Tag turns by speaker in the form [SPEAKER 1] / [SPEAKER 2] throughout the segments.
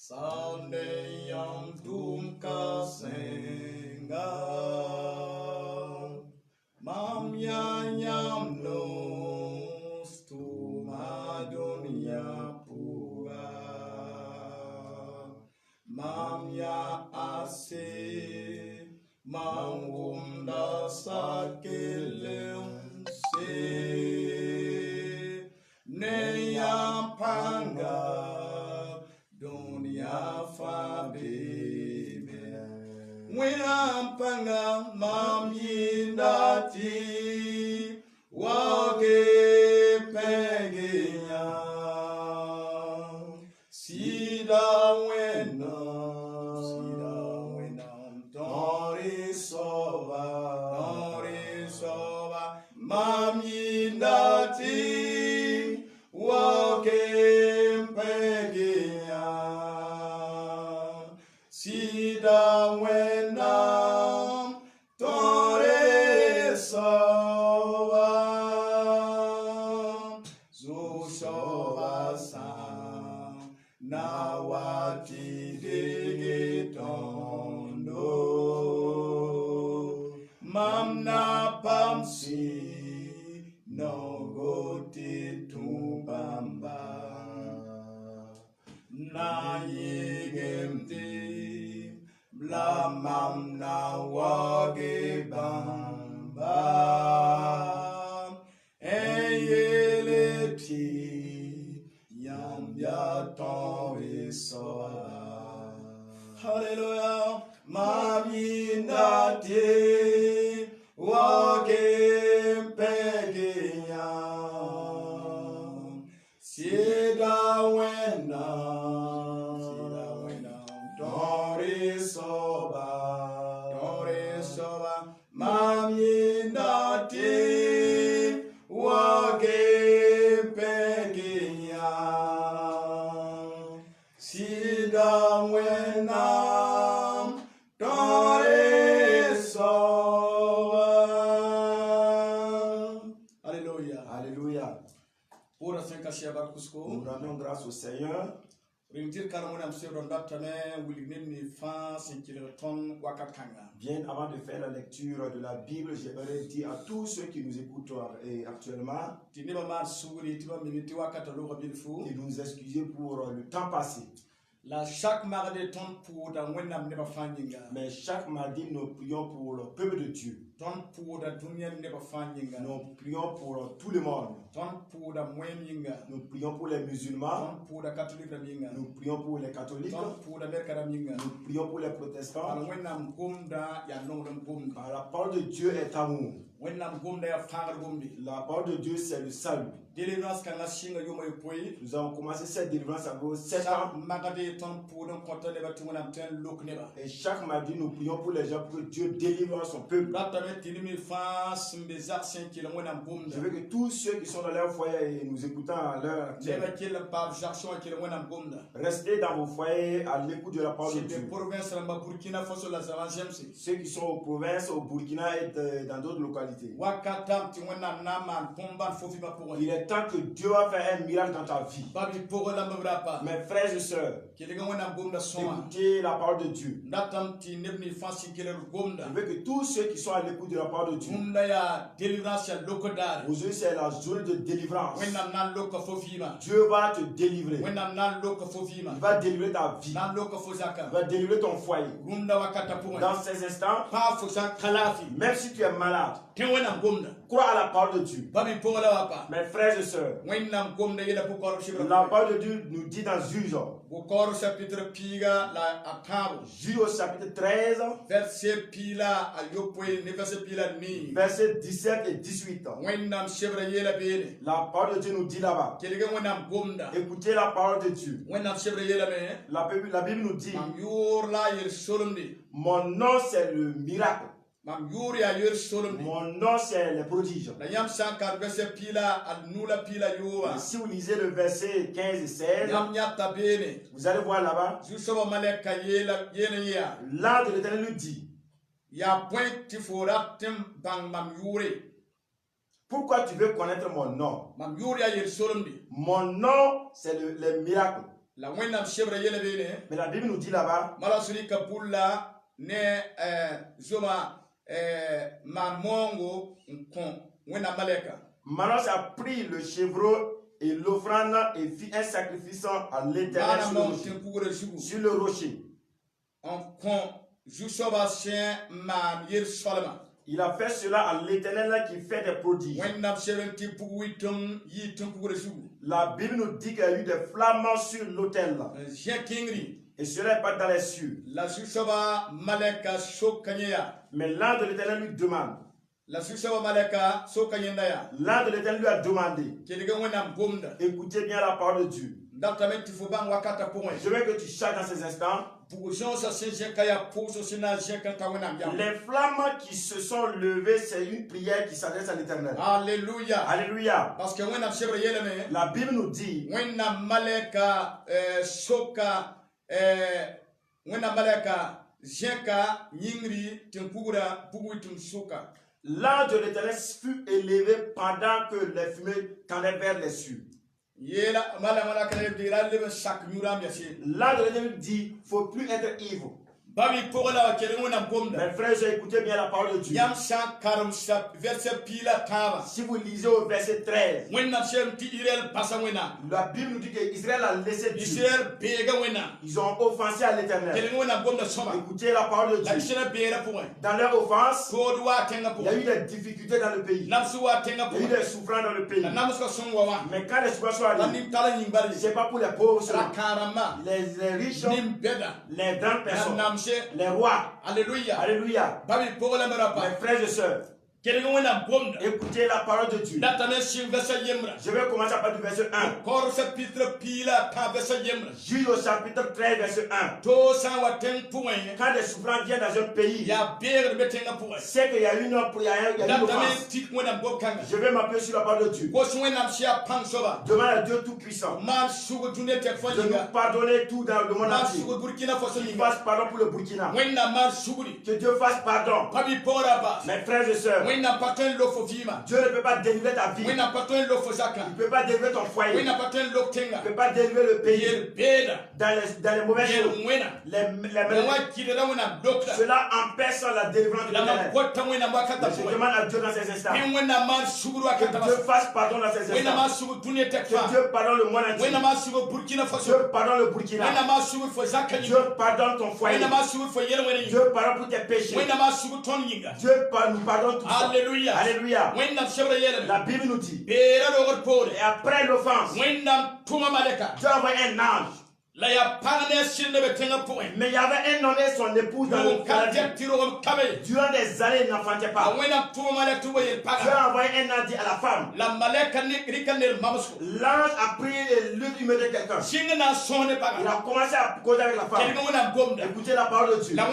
[SPEAKER 1] Sunday yam tum kasenga mam yam nos tu madunya pua mam ya ase mam umda sakelem se ne yam panga dunia fabime wina panga mam yindati wage peginya sida wena tori soba mam yindati wage peginya sida wena tore soba zo soba sam na wati dege tondo mam na pamsi no goti tumbamba na yigemti bla mam na wage bamba eyeleti yam ya tonri soa hallelujah mam yindati wage peginya sida wena tori soba mam yindati wage peginya sida wena tori soba. Alléluia.
[SPEAKER 2] Alléluia.
[SPEAKER 1] Pour ce que
[SPEAKER 2] Nous rendons grâce au Seigneur. Bien avant de faire la lecture de la Bible, j'aimerais dire à tous ceux qui nous écoutent actuellement de nous excuser pour le temps passé. Mais chaque mardi, nous prions pour le peuple de Dieu. Nous prions pour tout le monde. Nous prions pour les musulmans. Nous prions pour les catholiques. Nous prions pour les protestants. Car la parole de Dieu est amour. La parole de Dieu, c'est le salut. Nous avons commencé cette délivrance à vos 7 ans. Et chaque mardi, nous prions pour les gens pour que Dieu délivre son peuple. Je veux que tous ceux qui sont dans leur foyer et nous écoutant à l'heure actuelle, restez dans vos foyers à l'écoute de la parole de Dieu. Ceux qui sont aux provinces, au Burkina et dans d'autres localités. Il est temps que Dieu va faire un miracle dans ta vie. Mes frères et sœurs, écoutez la parole de Dieu. Je veux que tous ceux qui sont à l'écoute de la parole de Dieu, aujourd'hui c'est la journée de délivrance. Dieu va te délivrer. Il va délivrer ta vie. Il va délivrer ton foyer. Dans ces instants, même si tu es malade, crois à la parole de Dieu. Mes frères et sœurs, la parole de Dieu nous dit dans Juge. Juge au chapitre 13, versets 17 et 18. La parole de Dieu nous dit là-bas. Écoutez la parole de Dieu. La Bible nous dit, mon nom c'est le miracle. Mon nom c'est les prodiges. Et si vous lisez le verset 15 et 16, vous allez voir là-bas, l'ange de l'Éternel lui dit, pourquoi tu veux connaître mon nom? Mon nom c'est les miracles.
[SPEAKER 1] La wena shebre yele bene.
[SPEAKER 2] Mais la Bible nous dit là-bas.
[SPEAKER 1] Malasuri kapula ne zoma mamongo nkon wena maleka.
[SPEAKER 2] Manos a pris le chevreau et l'offrande et fit un sacrifice à l'Éternel sur le rocher. Il a fait cela à l'Éternel qui fait des prodiges. La Bible nous dit qu'il y a eu des flammes sur l'autel. Et cela n'est pas dans les cieux. Mais l'ange de l'Éternel lui demande. L'ange de l'Éternel lui a demandé. Écoutez bien la parole de Dieu. Je veux que tu chantes dans ces instants. Les flammes qui se sont levées, c'est une prière qui s'adresse à l'Éternel.
[SPEAKER 1] Alléluia.
[SPEAKER 2] Alléluia.
[SPEAKER 1] Parce que
[SPEAKER 2] la Bible nous dit. L'ange de l'Éternel fut élevé pendant que les fumées tendaient vers les cieux. L'ange de l'Éternel dit, il ne faut plus être ivre. Mes frères, écoutez bien la parole de Dieu. Si vous lisez au verset 13, la Bible nous dit qu'Israël a laissé Dieu. Ils ont offensé à l'Éternel. Écoutez la parole de Dieu. Dans leur offense, il y a eu des difficultés dans le pays. Il y a eu des souffrances dans le pays. Mais quand les souffrances sont arrivées, ce n'est pas pour les pauvres, les riches, les grandes personnes, les rois. Alléluia. Alléluia. Mes frères et sœurs, écoutez la parole de Dieu. Je vais commencer à partir du verset 1. Jusqu'au chapitre 13, verset 1. Quand des souffrances viennent dans un pays, c'est qu'il y a une offense. Je vais m'appuyer sur la parole de Dieu. Demande à Dieu Tout-Puissant de nous pardonner tout dans le monde entier. Qu'il fasse pardon pour le Burkina. Que Dieu fasse pardon. Mes frères et sœurs, Dieu ne peut pas délivrer ta vie. Il ne peut pas délivrer ton foyer. Il ne peut pas délivrer le pays dans les mauvaises choses. Cela empêche la délivrance de l'Éternel. Je demande à Dieu dans ces instants que Dieu fasse pardon dans ces instants. Que Dieu pardonne le monde entier. Dieu pardonne le Burkina. Dieu pardonne ton foyer. Dieu pardonne pour tes péchés. Dieu nous pardonne tout ça. Alléluia. Alléluia. La Bible nous dit. Et après l'offense, Dieu a envoyé un ange. Mais il y avait un homme et son épouse dans le paradis. Durant des années, ils n'enfantaient pas. Dieu a envoyé un ange à la femme. L'ange a pris et lui mené quelqu'un. Il a commencé à causer avec la femme. Écoutez la parole de Dieu. La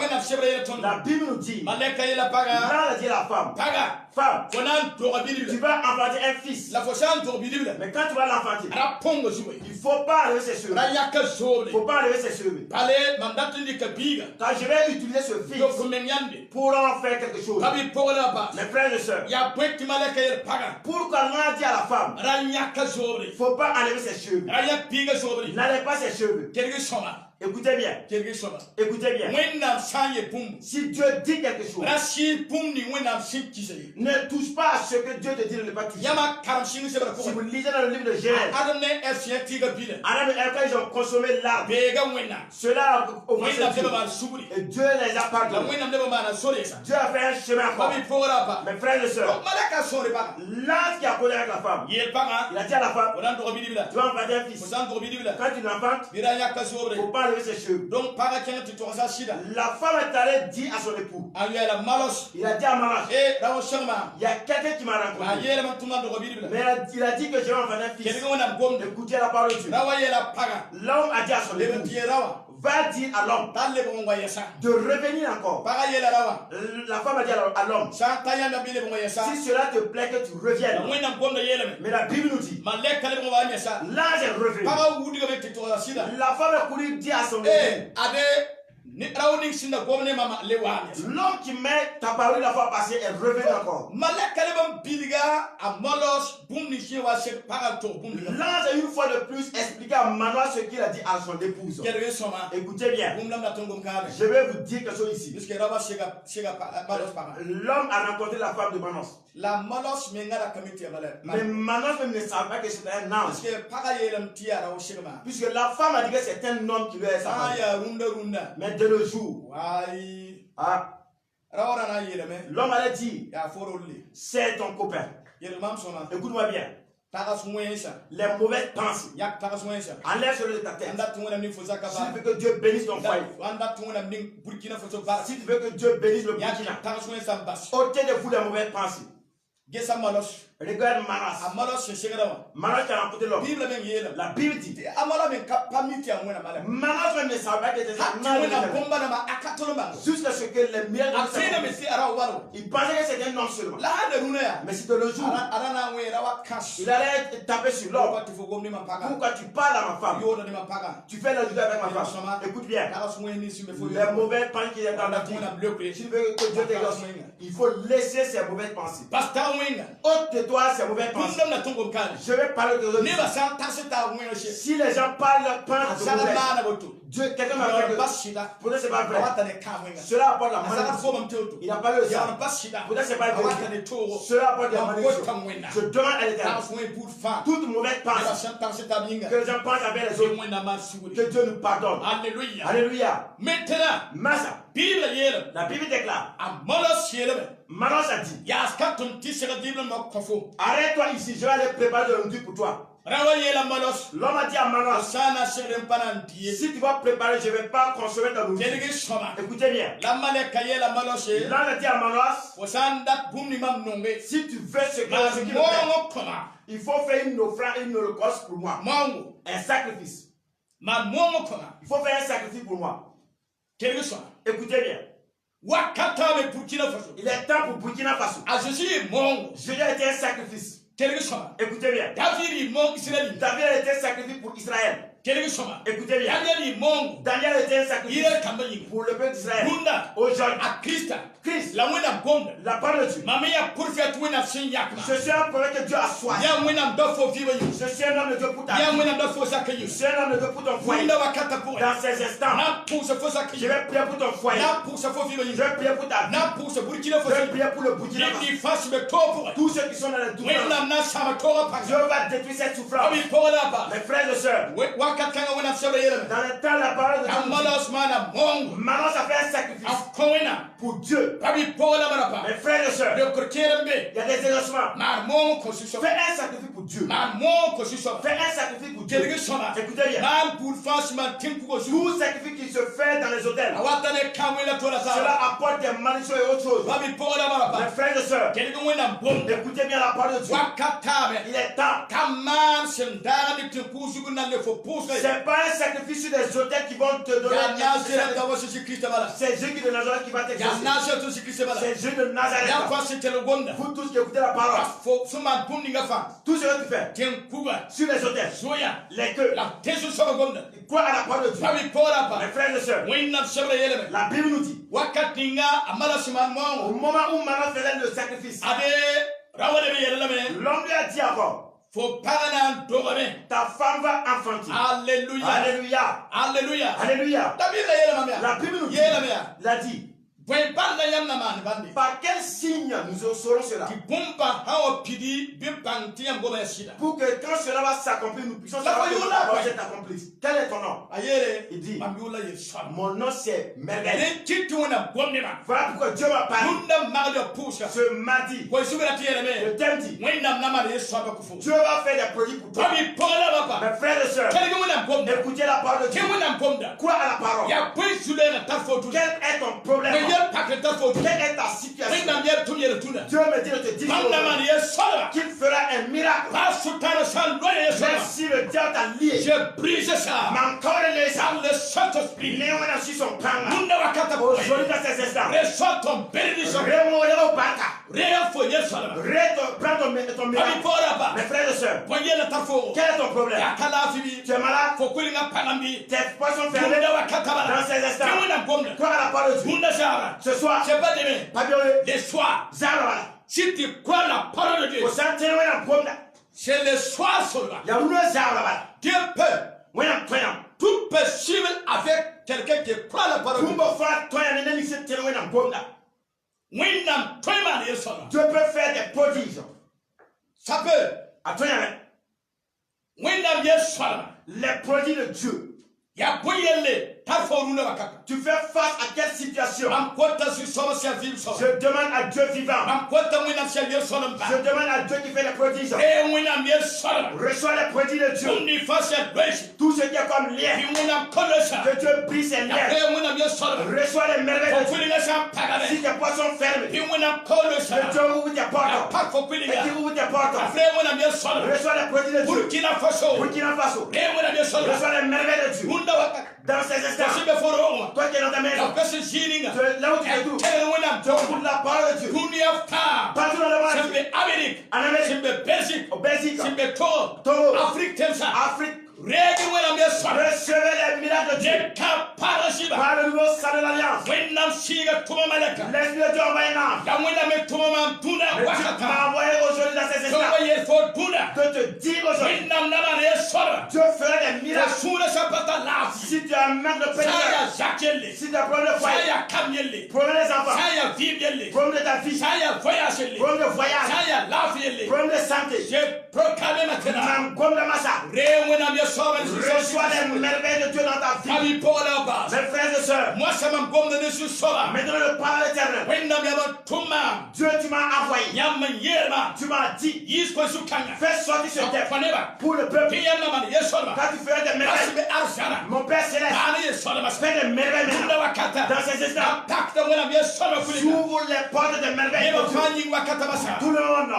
[SPEAKER 2] Bible nous dit. L'ange a dit à la femme. Femme, tu vas enfanter un fils. Mais quand tu vas l'enfanter, il ne faut pas enlever ses cheveux. Il ne faut pas enlever ses cheveux. Quand je vais utiliser ce fils pour en faire quelque chose. Mes frères et sœurs, pourquoi l'ange dit à la femme, il ne faut pas enlever ses cheveux. N'enlève pas ses cheveux. Écoutez bien. Écoutez bien. Si Dieu dit quelque chose, ne touche pas à ce que Dieu te dit de ne pas toucher. Si vous lisez dans le livre de Genèse, Adam et Ève, quand ils ont consommé l'arbre, cela a offensé Dieu. Et Dieu les a pardonnés. Dieu a fait un chemin encore. Mes frères et sœurs, l'ange qui a causé avec la femme, il a dit à la femme, tu vas enfanter un fils. Quand tu l'enfantes, il ne faut pas enlever ses cheveux. Donc, la femme est allée dire à son époux. Il a dit à Malas, il y a quelqu'un qui m'a rencontré. Mais il a dit que je vais enfanter un fils. Écoutez la parole de Dieu. L'homme a dit à son époux, va dire à l'homme de revenir encore. La femme a dit à l'homme, si cela te plaît que tu reviennes. Mais la Bible nous dit, l'ange est revenu. La femme a couru dire à son époux, L'homme qui m'est apparu la fois passée est revenu encore. L'ange a une fois de plus expliqué à Manoah ce qu'il a dit à son épouse. Écoutez bien. Je vais vous dire quelque chose ici. L'homme a rencontré la femme de Manos. Mais Manos même ne savait pas que c'était un ange. Puisque la femme a dit que c'est un homme qui lui est sa femme. Mais de nos jours, l'homme allait dire, c'est ton copain. Écoute-moi bien. Les mauvaises pensées, enlève sur de ta tête. Si tu veux que Dieu bénisse ton foyer, si tu veux que Dieu bénisse le Burkina, ôtez de vous les mauvaises pensées. Regarde Manas. Manas qui a rencontré l'homme. La Bible dit Manas même ne savait pas que c'était un homme. Jusqu'à ce que les miracles il pensait que c'était un homme seulement. Mais si de le jour il allait taper sur l'homme. Pourquoi tu parles à ma femme? Tu fais la juda avec ma femme. Écoute bien. Les mauvaises pensées qui sont dans la vie. Si tu veux que Dieu t'exauce, il faut laisser ces mauvaises pensées. Ôte de toi ces mauvaises pensées. Je vais parler de l'autre. Si les gens parlent de mauvais, Dieu, quelqu'un m'a fait que peut-être c'est pas vrai. Cela apporte la malédiction. Il a parlé de ça. Peut-être c'est pas vrai. Cela apporte la malédiction. Je demande à l'Éternel toute mauvaise pensée que les gens pensent avec les autres, que Dieu nous pardonne. Alléluia. Alléluia. Maintenant, la Bible déclare, Manos a dit, arrête-toi ici, je vais aller préparer de l'unité pour toi. L'homme a dit à Manos, si tu vas préparer, je ne vais pas consommer ta nourriture. Écoutez bien. L'homme a dit à Manos, si tu veux ce que je veux, il faut faire une offrande, une holocauste pour moi. Un sacrifice. Il faut faire un sacrifice pour moi. Écoutez bien. Il est temps pour Burkina Faso. Jésus a été un sacrifice. Écoutez bien. David a été un sacrifice pour Israël. Écoutez bien. Daniel était un sacrifice pour le peuple d'Israël. Aujourd'hui, Christ, la parole de Dieu. Je suis un prophète que Dieu a choisi. Je suis un homme de Dieu pour ta vie. Je suis un homme de Dieu pour ton foyer. Dans ces instants, je vais prier pour ton foyer. Je vais prier pour ta vie. Je vais prier pour le Burkina Faso. Tous ceux qui sont dans les douleurs. Dieu va détruire cette souffrance. Mes frères et sœurs, dans le temps, la parole de Dieu, Manos a fait un sacrifice pour Dieu. Mes frères et sœurs, il y a des exaucements. Fais un sacrifice pour Dieu. Fais un sacrifice pour Dieu. Écoutez bien. Tout sacrifice qui se fait dans les hôtels, cela apporte des malédictions et autre chose. Mes frères et sœurs, écoutez bien la parole de Dieu. Il est temps. C'est pas un sacrifice sur des hôtels qui vont te donner. C'est Jésus de Nazareth qui va t'exaucer. C'est Jésus de Nazareth. Vous tous qui écoutez la parole, tout ce que tu fais sur les hôtels, les queues, quoi à la parole de Dieu. Mes frères et sœurs, la Bible nous dit, au moment où Manos faisait le sacrifice, l'homme lui a dit encore, ta femme va enfanter. Alléluia. Alléluia. Alléluia. Alléluia. La Bible nous dit, l'a dit. Par quel signe nous saurons cela? Pour que quand cela va s'accomplir, nous puissions savoir que c'est accompli. Quel est ton nom? Il dit, mon nom c'est Merveille. Voilà pourquoi Dieu m'a parlé. Ce mardi, le thème dit, Dieu va faire des produits pour toi. Mes frères et sœurs, écoutez la parole de Dieu. Crois à la parole. Quel est ton problème? Quelle est ta situation? Dieu me dit de te dire qu'il fera un miracle. Même si le diable t'a lié.
[SPEAKER 1] Je brise ça. Dans le Saint-Esprit.
[SPEAKER 2] Aujourd'hui dans ces instants.
[SPEAKER 1] Reçois ton bénédiction.
[SPEAKER 2] Prends ton miracle. Mes frères et sœurs. Quel est ton problème? Tu es malade? Tes poches sont fermées. Dans ces instants. Crois à la parole de Dieu. Ce soir. Pas
[SPEAKER 1] les soirs. Si tu crois la parole de Dieu. C'est le soir seulement. Dieu peut. Tout peut suivre avec quelqu'un qui croit la parole de Dieu.
[SPEAKER 2] Dieu peut faire des prodiges.
[SPEAKER 1] Ça peut. Les prodiges de Dieu. Tu fais face à quelle situation? Je demande à Dieu vivant. Je demande à Dieu qui fait les prodiges. Reçois les prodiges de Dieu. Tout ce qui est comme lien. Que Dieu brise ses liens. Reçois les merveilles de Dieu. Si tes portes sont fermées, que Dieu ouvre tes portes. Et qu'il ouvre tes portes. Reçois les prodiges de Dieu. Burkina Faso. Reçois les merveilles de Dieu. Dans ces instants, toi qui es dans ta maison, là où tu es tout, tu écoutes la parole de Dieu. Partout dans le monde, en Amérique, au Belgique, Togo, Afrique, recevez les miracles de Dieu. Par le nouveau sang de l'Alliance. L'Esprit de Dieu envoie un ange. Dieu m'a envoyé aujourd'hui dans ces instants. De te dire aujourd'hui, Dieu fera des miracles. Si tu as un manque de pénible, si tu as un problème de foyer, problème des enfants, problème de ta vie, problème de voyage, problème de santé, j'ai proclamé maintenant.
[SPEAKER 2] Reçois les merveilles de Dieu dans ta vie. Mes frères et sœurs, maintenant le Père éternel, Dieu, tu m'as envoyé. Tu m'as dit, fais sortir ce terre pour le peuple. Quand tu feras des merveilles, mon Père céleste, fais des merveilles maintenant. Dans ces instants, j'ouvre les portes des merveilles de Dieu. Tout le monde,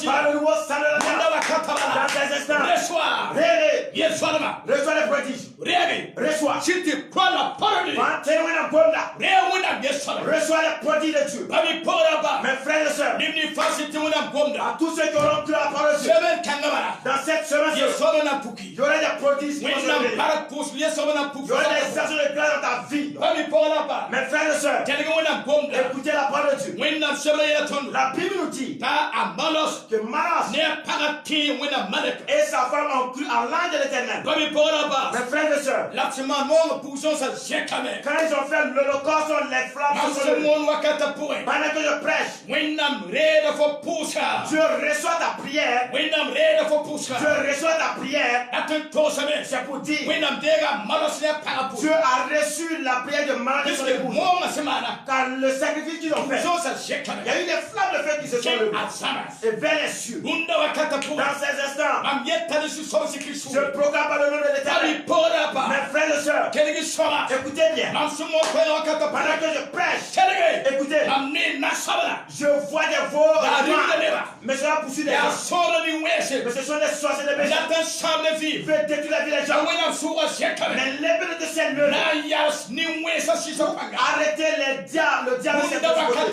[SPEAKER 2] par le nouveau sang de la dans ces instants, reçois les prodiges. Reçois.
[SPEAKER 1] Si tu crois la parole de Dieu,
[SPEAKER 2] reçois les prodiges de Dieu. Mes frères et sœurs, à tous ceux qui auront cru la parole de Dieu, dans cette semaine, il y aura des prodiges. Il y aura des actions de grâce dans ta vie. Mes frères et sœurs, écoutez la parole de Dieu. La Bible nous dit que Manos et sa femme ont cru à l'ange de l'Éternel. Mes frères et sœurs, quand ils ont fait l'holocauste, les flammes sont levées. Pendant que je prêche, Dieu reçoit ta prière. Dieu reçoit ta prière. C'est pour dire Dieu a reçu la prière de Manos et son épouse. Car le sacrifice qu'ils ont fait, il y a eu des flammes de feu qui se sont levées et vers les cieux. Dans ces instants, je proclame par le nom de l'Éternel. Mes frères et sœurs, écoutez bien. Pendant que je prêche, écoutez, je vois des veaux noirs, mais cela poursuit des gens. Mais ce sont des sorciers de péché. Ils veulent détruire la vie des gens. Mais l'épée de ciel meurt. Arrêtez les diables, le diable s'est exposé.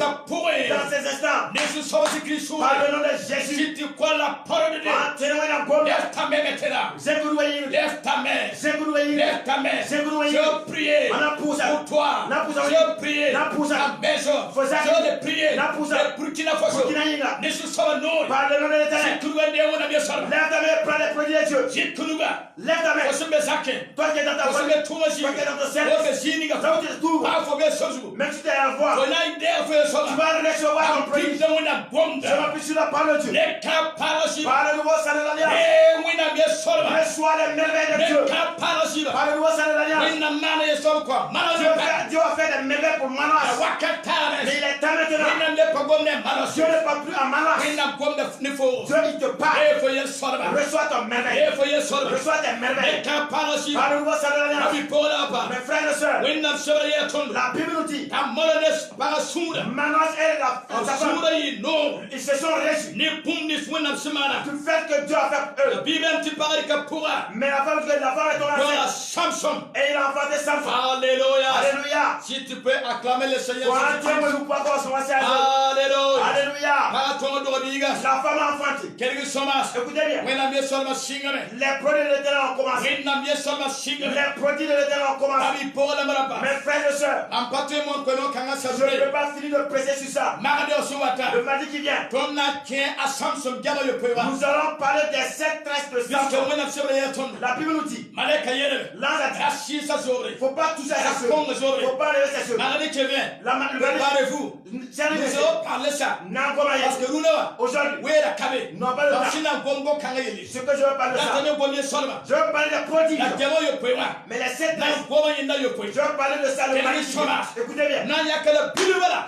[SPEAKER 2] Dans ces instants, par le nom de Jésus,
[SPEAKER 1] si tu crois la parole de Dieu, lève ta main maintenant. Lève ta main. Lève ta main. Je prie pour toi. Je prie ta maison. Je prie le Burkina Faso.
[SPEAKER 2] par le nom de l'Éternel, lève ta main, prends les produits de Dieu. Lève ta main. Toi qui es dans ta voiture, toi qui es dans ton service, toi qui es tout, même si tu es à voir, tu vas recevoir ton produit. Je m'appuie sur la parole de Dieu. Par le nouveau sang de l'Alliance, reçois les merveilles de Dieu. Par le nouveau sang de l'Alliance, Dieu a fait des merveilles pour Manos. Mais il est temps maintenant. Dieu n'est pas plus à Manos. Dieu, il te parle.
[SPEAKER 1] Reçois ton merveille. Reçois tes merveilles. Par le nouveau salut de l'Alliance. Mes frères et sœurs, la Bible nous dit, Manos et sa femme, ils se sont réjouis du fait que Dieu a fait eux. Mais la femme est tombée enceinte. Et il a enfanté Samson. Alléluia.
[SPEAKER 2] Si tu peux acclamer le Seigneur.
[SPEAKER 1] Alléluia. La femme a enfanté. Écoutez bien. Les produits de l'éternel ont commencé. Les produits de l'éternel ont commencé. Mes frères et sœurs, je ne peux pas finir de prêcher sur ça. Le mardi qui vient, nous allons parler des 7 tresses de Samson. La Bible nous dit, l'ange a dit, il ne faut pas toucher à ses cheveux. Il ne faut pas lever ses cheveux.
[SPEAKER 2] Préparez-vous. Nous allons parler ça. Parce que nous,
[SPEAKER 1] aujourd'hui,
[SPEAKER 2] nous n'avons pas le temps.
[SPEAKER 1] Ce que je veux parler de ça, je veux parler des prodiges. Mais les 7 tresses, je veux parler de ça le mardi qui vient. Écoutez bien.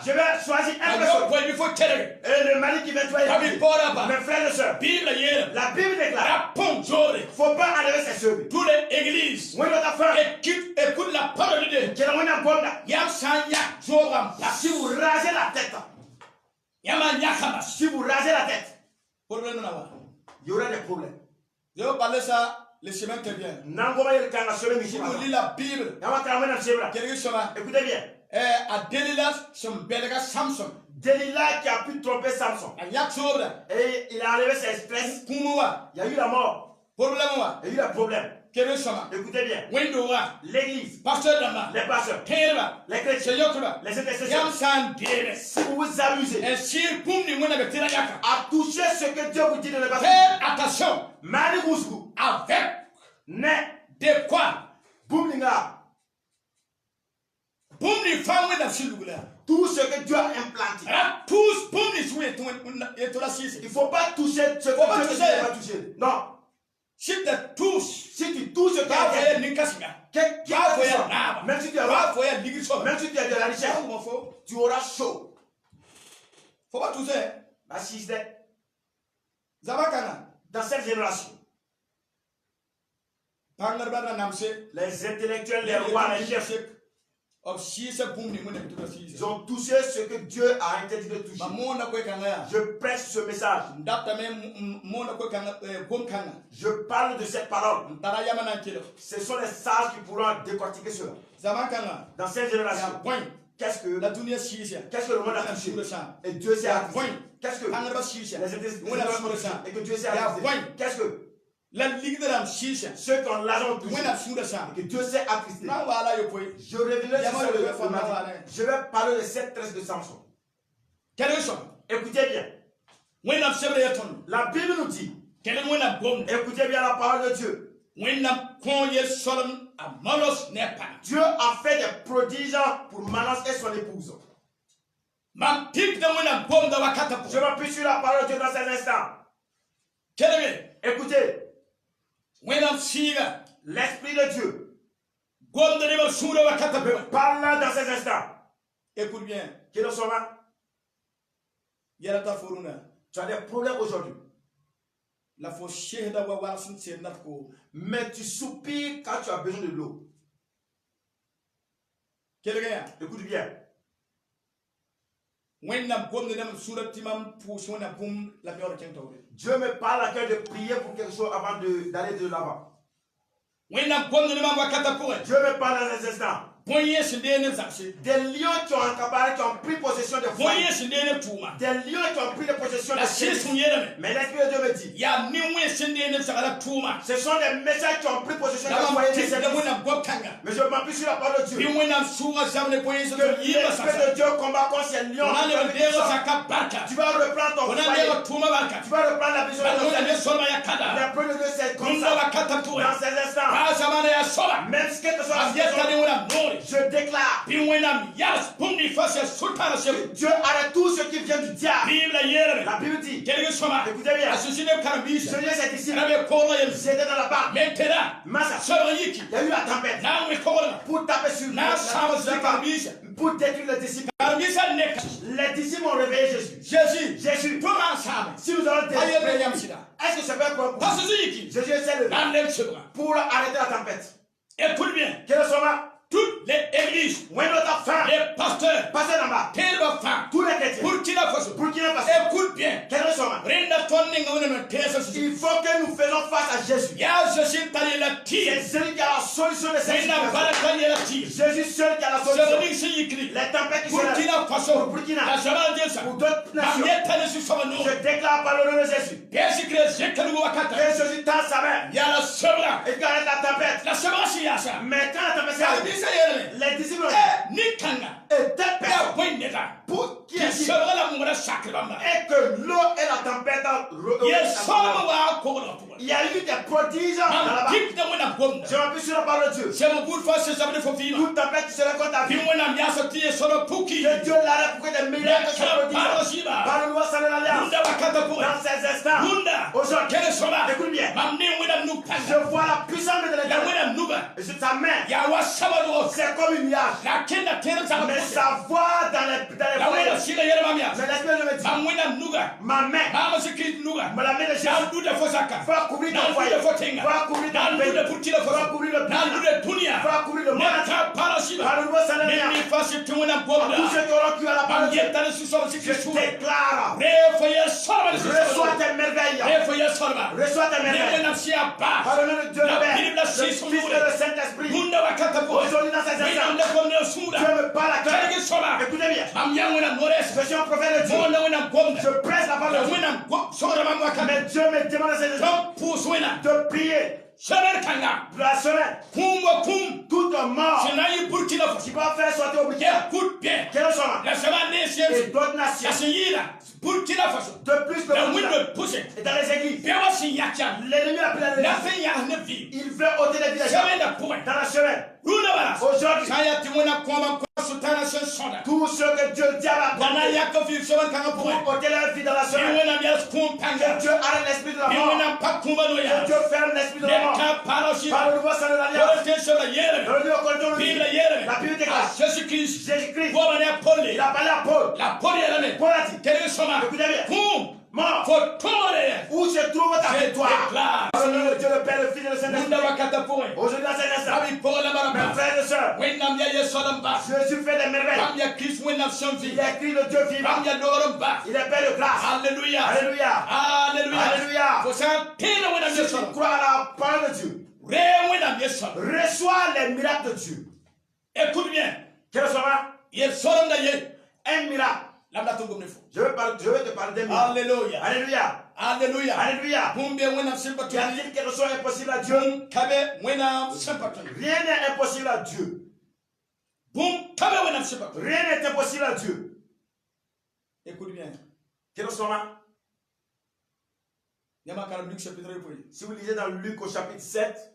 [SPEAKER 1] Je vais choisir un personne. Et le mardi qui vient, mes frères et sœurs, la Bible déclare, il ne faut pas enlever ses cheveux.
[SPEAKER 2] Toutes les églises écoute la parole de Dieu.
[SPEAKER 1] Si vous rasez la tête, il y aura des problèmes.
[SPEAKER 2] Je vais parler ça, le chemin te vient.
[SPEAKER 1] Si
[SPEAKER 2] vous lisez la Bible,
[SPEAKER 1] écoutez bien. Delilah qui a pu tromper Samson. Et il a enlevé ses stress. Il y a eu la mort. Il y a eu le problème. Écoutez bien. L'église, les pasteurs, les chrétiens, les intercesseurs. Si vous vous amusez à toucher ce que Dieu vous dit de ne pas faire,
[SPEAKER 2] attention.
[SPEAKER 1] Avec
[SPEAKER 2] de quoi?
[SPEAKER 1] Boumlinga. Tout ce que Dieu a implanté. Il ne faut pas toucher ce que Dieu n'a pas touché. Non.
[SPEAKER 2] Si tu touches
[SPEAKER 1] ce qui a été, même si tu as de la richesse, tu auras chaud.
[SPEAKER 2] Faut pas toucher.
[SPEAKER 1] Dans cette génération, les intellectuels, les rois, les chefs, ils ont touché ce que Dieu a interdit de toucher. Je prêche ce message. Je parle de cette parole. Ce sont les sages qui pourront décortiquer cela. Dans cette génération, qu'est-ce que le monde a touché et Dieu s'est attristé? Qu'est-ce que les intestins et que Dieu s'est attristé? Qu'est-ce que
[SPEAKER 2] la ligue de la chicha,
[SPEAKER 1] ceux qui ont l'argent touché et que Dieu s'est attristé? Je reviendrai sur ça. Je vais parler de cette tresse de Samson. Écoutez bien. La Bible nous dit, écoutez bien la parole de Dieu. Dieu a fait des prodiges pour Manos et son épouse. Je m'appuie sur la parole de Dieu dans cet instant. Écoutez. L'Esprit de Dieu parle là dans ces instants.
[SPEAKER 2] Écoute bien.
[SPEAKER 1] Tu as des problèmes aujourd'hui. Mais tu soupires quand tu as besoin de l'eau. Écoute bien. Dieu me parle à cœur de prier pour quelque chose avant d'aller de l'avant. Dieu me parle dans les instants. Des lions qui ont accaparé, qui ont pris possession de foyer. Des lions qui ont pris possession de foyer. Mais l'Esprit de Dieu me dit, ce sont des messages qui ont pris possession de foyer. Mais je m'appuie sur la parole de Dieu. L'Esprit de Dieu combat contre ces lions. Tu vas reprendre ton foyer. Tu vas reprendre la vision de Dieu. L'Esprit de Dieu, c'est comme ça. Dans ces instants, même ce que ce soit, je déclare que Dieu arrête tout ce qui vient du diable. La Bible dit, écoutez bien, Seigneur ses disciples, j'étais dans la barque. Il y a eu la tempête pour taper sur pour détruire les disciples. Les disciples ont réveillé Jésus. Jésus, si nous allons détruire Est-ce que c'est pas pour Jésus s'est levé pour arrêter la tempête?
[SPEAKER 2] Écoute bien.
[SPEAKER 1] Quel est son nom?
[SPEAKER 2] Toutes les églises, les pasteurs, tous les chrétiens, Burkina Faso, écoute bien.
[SPEAKER 1] Il faut que nous faisons face à Jésus. C'est celui qui a la solution de cette situation. Jésus seul qui a la solution. Les tempêtes qui sont là pour Burkina, pour d'autres nations. Je déclare par le nom de Jésus. Que Jésus tend sa main et qu'arrête la tempête. Mais quand la tempête s'arrête, les disciples étaient personnes pour qui et que l'eau et la tempête il y a eu des prodiges là-bas. Je m'appuie sur la parole de Dieu. Toute tempête qui se rencontre à vie. Que Dieu l'arrête pour que des miracles se produisent. Par le loi sans l'alliance. Dans ces instants. Aujourd'hui. Écoute bien. Je vois la puissance de l'Éternel. Et sur sa main. C'est comme une nuage. Mais sa voix dans les foyers. Mais l'esprit de me dit. Ma main. Me la main de Jésus. Va couvrir ton foyer. Va couvrir ton pays. Va couvrir le pays. Va couvrir le monde. Par le loi sans l'alliance. Tous ceux qui auront cru à la parole de Dieu. Je déclare. Reçois tes merveilles. Reçois tes merveilles. Par le nom de Dieu le Père, le Fils et le Saint-Esprit. Aujourd'hui dans ces instants, Dieu me parle à cœur. Écoutez bien. Je suis un prophète de Dieu. Je presse la parole de Dieu. Mais Dieu me demande à ces instants de prier. La semaine, toute mort qui va faire sortir au Burkina. Quel est son nom? Et d'autres nations. De plus, le Burkina et dans les églises, l'ennemi a pris la vie. Il veut ôter les villages dans la semaine. Aujourd'hui, tout ce que Dieu dit à la pour ôter la vie dans la semaine. Que Dieu arrête l'esprit de la mort. Que Dieu ferme l'esprit de la mort. Par le nouveau sang de l'alliance. Le Dieu au la Bible déclare. Jésus-Christ. Il a parlé à Paul. Paul a dit. Écoutez bien. Mort. Où se trouve ta victoire? Par le nom de Dieu le Père, le Fils et le Saint-Esprit. Aujourd'hui dans cet instant, mes frères et sœurs, Jésus fait des merveilles. Il est Christ le Dieu vivant. Il est Père de grâce. Alléluia. Alléluia. Alléluia. Si tu crois à la parole de Dieu, reçois les miracles de Dieu.
[SPEAKER 2] Écoute bien.
[SPEAKER 1] Quel est son nom? Un miracle. Je vais te parler d'un miracle.
[SPEAKER 2] Alléluia.
[SPEAKER 1] Alléluia.
[SPEAKER 2] Alléluia.
[SPEAKER 1] Alléluia. Y a-t-il quelque chose d'impossible à Dieu? Rien n'est impossible à Dieu. Rien n'est impossible à Dieu.
[SPEAKER 2] Écoute bien.
[SPEAKER 1] Quel est son nom? Si vous lisez dans Luc au chapitre 7,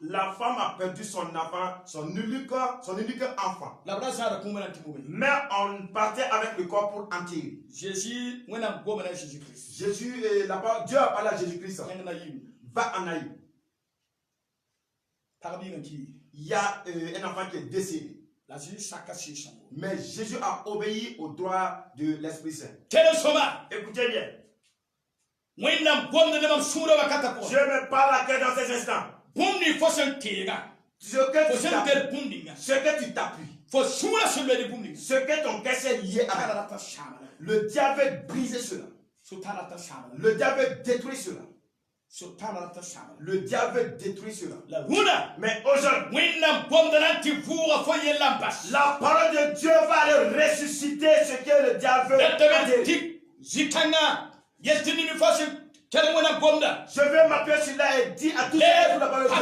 [SPEAKER 1] la femme a perdu son enfant, son unique enfant. Mais on partait avec le corps pour enterrer. Jésus, Dieu a parlé à Jésus-Christ. Va en Haïm. Il y a un enfant qui est décédé. Mais Jésus a obéi au droit de l'Esprit Saint. Écoutez bien. Je me parle à cœur dans ces instants. Ce que tu t'appuies, ce que ton cœur s'est lié à, le diable veut briser cela. Le diable veut détruire cela. Le diable veut détruire cela. Mais aujourd'hui, la parole de Dieu va aller ressusciter ce que le diable veut. Je veux m'appuyer sur là et dire à tous ceux qui la parole de Dieu.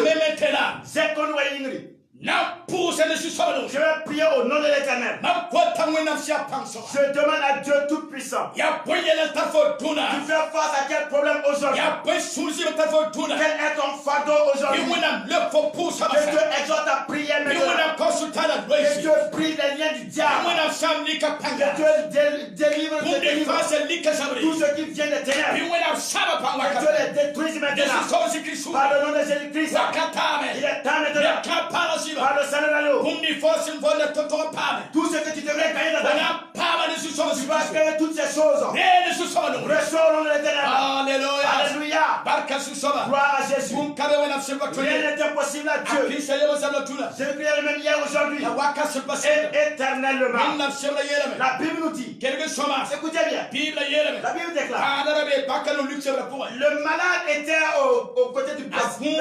[SPEAKER 1] Je vais prier au nom de l'Éternel. Je demande à Dieu Tout-Puissant. Tu fais face à quel problème aujourd'hui? Quel est ton fardeau aujourd'hui? Que Dieu exauce ta prière maintenant. Que Dieu brise les liens du diable. Que Dieu délivre veut te délivrer. Tout ce qui vient des ténèbres. Que Dieu les détruise maintenant. Par le nom de Jésus-Christ. Il est temps maintenant. Par le sang de l'agneau. Tout ce que tu devrais gagner dans ta vie. Tu vas gagner toutes ces choses. Reçois au nom de l'éternel.
[SPEAKER 2] Alléluia.
[SPEAKER 1] Alléluia. Gloire à Jésus. Rien n'est impossible à Dieu. Jésus-Christ est le même hier aujourd'hui. Et éternellement. La Bible nous dit. Écoutez bien. La Bible déclare. Le malade était au côté du peuple. Il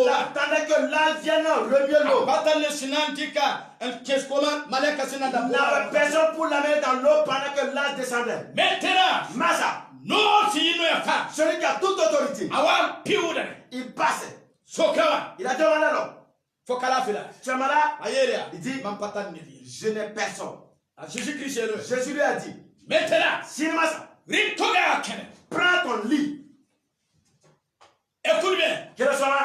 [SPEAKER 1] attendait que l'âne vienne remuer l'eau. Il n'avait personne pour l'amener dans l'eau pendant que l'âne descendait. Massa. Celui qui a toute autorité. Il passe. Il a demandé l'homme. Tu es malade? Il dit, je n'ai personne. Jésus lui a dit, prends ton lit.
[SPEAKER 2] Écoute bien,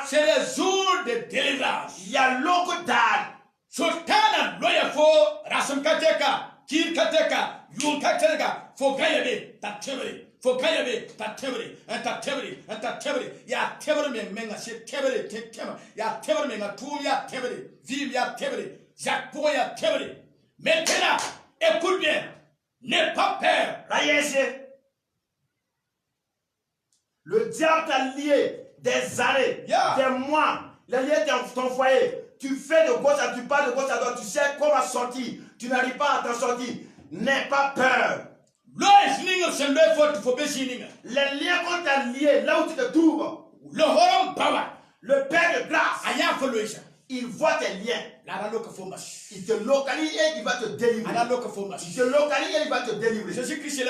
[SPEAKER 2] c'est le jour de délivrance.
[SPEAKER 1] Il y a l'eau d'âne.
[SPEAKER 2] Sultana loya fo rasum kateka, kir kateka, yul kateka, fo gayabe, ta tebri, fo gayabe, ta tebri, and ta tebri, ya tebri menga, se tebri, tema, ya tebri menga, tu ya tebri, vive ya tebri, Jacques ya tebri. Maintenant, écoute bien, n'aie pas peur.
[SPEAKER 1] Le diable t'a lié des années, des mois, il a lié ton foyer. Tu fais de gauche à tu pars de gauche à droite, tu sais comment sortir, tu n'arrives pas à t'en sortir. N'aie pas peur. Les liens qu'on t'a liés, là où tu te trouves, le Père de grâce, il voit tes liens. Il te localise et il va te délivrer. Il te localise et il va te délivrer. Jésus-Christ a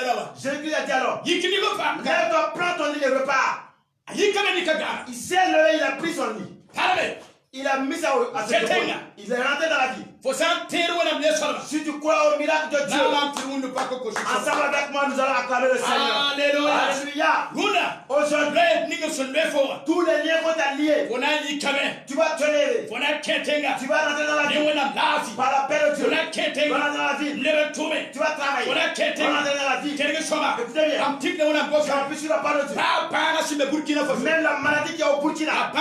[SPEAKER 1] dit alors, lève-toi, prends ton lit et repars. Il s'est levé, il a pris son lit. Il a mis ça à ses épaules. Il est rentré dans la vie. Si tu crois au miracle de Dieu, ensemble avec moi, nous allons acclamer le Seigneur. Alléluia. Aujourd'hui, tous les liens qu'on t'a liés, tu vas te lever. Tu vas rentrer dans la vie. Par la paix de Dieu. Tu vas rentrer dans la vie. Tu vas travailler. Tu vas rentrer dans la vie. Écoutez bien. Tu appuies sur la parole de Dieu. Même la maladie qui est au Burkina.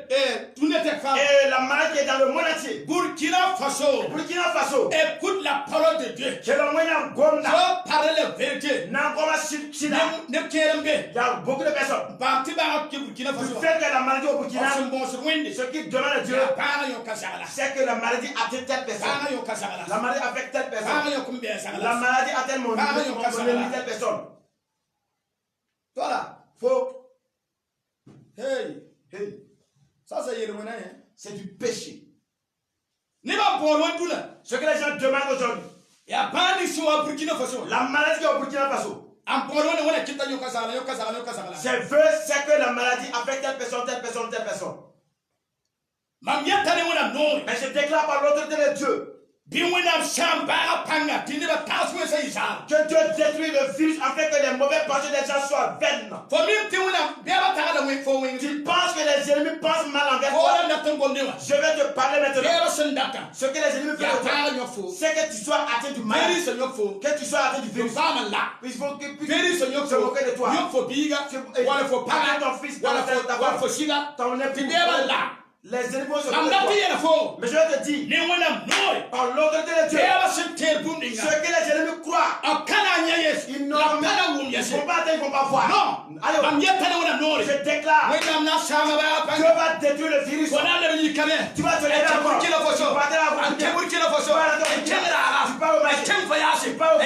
[SPEAKER 1] Et la maladie qui est dans le monde entier.
[SPEAKER 2] Burkina Faso. Écoute la parole de Dieu. Je parle la vérité.
[SPEAKER 1] Il y a beaucoup de personnes. Du fait que la maladie au Burkina, ce qui demande à Dieu, c'est que la maladie atteint telle personne. La maladie affecte telle personne. La maladie atteint mon niveau, telle personne. Voilà. Faux.
[SPEAKER 2] Hey. Ça,
[SPEAKER 1] c'est du péché.
[SPEAKER 2] Ce
[SPEAKER 1] que les gens demandent aujourd'hui. La maladie qui est au Burkina Faso. C'est que la maladie affecte telle personne. Mais je déclare par l'autorité de Dieu. Que Dieu détruit le virus afin que les mauvais pensées des gens soient vaines. Tu penses que les ennemis pensent mal envers toi. Je vais te parler maintenant. Ce que les ennemis font, c'est que tu sois atteint du mal. Que tu sois atteint du virus. Il faut que tu se moquer de toi. Il faut parler ton fils, ton époux. Les ennemis vont se moquer. Mais je vais te dire, par l'autorité de Dieu, ce que les ennemis croient, ils ne vont pas voir. Non. Alors, je déclare, Dieu va détruire le virus. Tu vas te lever encore. Tu vas te lever. Tu vas au marché. Tu vas au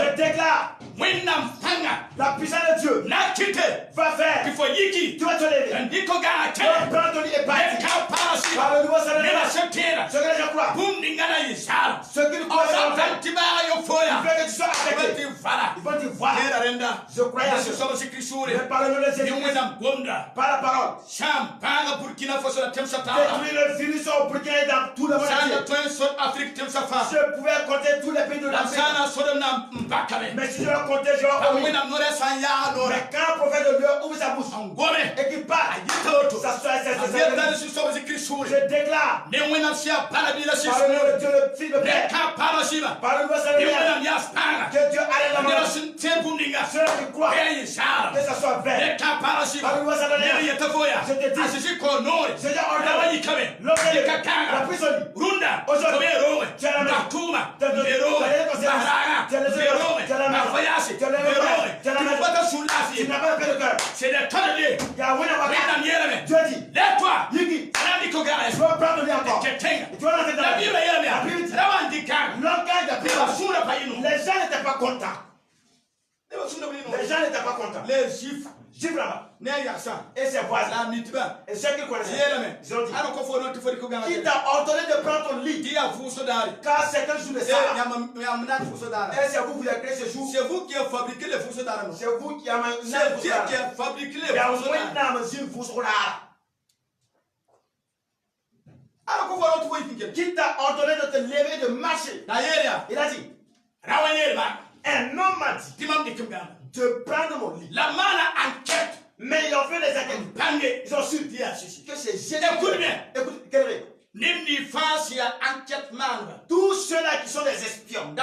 [SPEAKER 1] je déclare la puissance de Dieu va faire. Tu vas te lever. Tu vas prendre ton lit et partir. Par le nouveau salaire. Ce que les gens croient. Ce qu'ils croient. Il veut que tu sois affecté. Ils vont te voir. Je crois à ce. Mais par le nom de Jésus. Par la parole. Détruire le virus au Burkina et dans tout le monde entier. Je pouvais compter tous les pays de l'Afrique. Mais si je vais compter, je vais. Mais quand un prophète de Dieu ouvre sa bouche et qu'il parle, Je déclare par le nom de Dieu le Fils de Père, par le nom de que Dieu allait la main. Ceux qui croient que ça soit vrai. Par le nom de je te dis, Seigneur ordonne l'homme la prison aujourd'hui, tu as la main, tu as tu n'as pas fait le cœur.
[SPEAKER 3] C'est le temps de Dieu.
[SPEAKER 1] Dieu dit,
[SPEAKER 3] lève-toi.
[SPEAKER 1] Yigi, tu vas prendre le lien encore. Et tu vas rentrer dans la Bible. Les gens n'étaient pas contents. Les gens n'étaient pas contents.
[SPEAKER 3] Les Juifs,
[SPEAKER 1] là-bas. Et ses voisins. Et ceux qui connaissaient. Ils ont dit, qui t'a ordonné de prendre ton lit? Car c'est un jour de sabbat. Et c'est vous qui avez créé ce jour.
[SPEAKER 3] C'est vous qui avez fabriqué les fourcheaux d'armes.
[SPEAKER 1] C'est vous qui avez
[SPEAKER 3] fabriqué les fourcheaux d'armes.
[SPEAKER 1] Qui t'a ordonné de te lever et de marcher? Il a dit, un homme m'a dit de prendre mon lit.
[SPEAKER 3] La mana enquête.
[SPEAKER 1] Mais ils ont fait des enquêtes. Ils ont su dire que c'est Jésus.
[SPEAKER 3] Écoute bien.
[SPEAKER 1] Écoute, quel tous ceux-là qui sont des espions,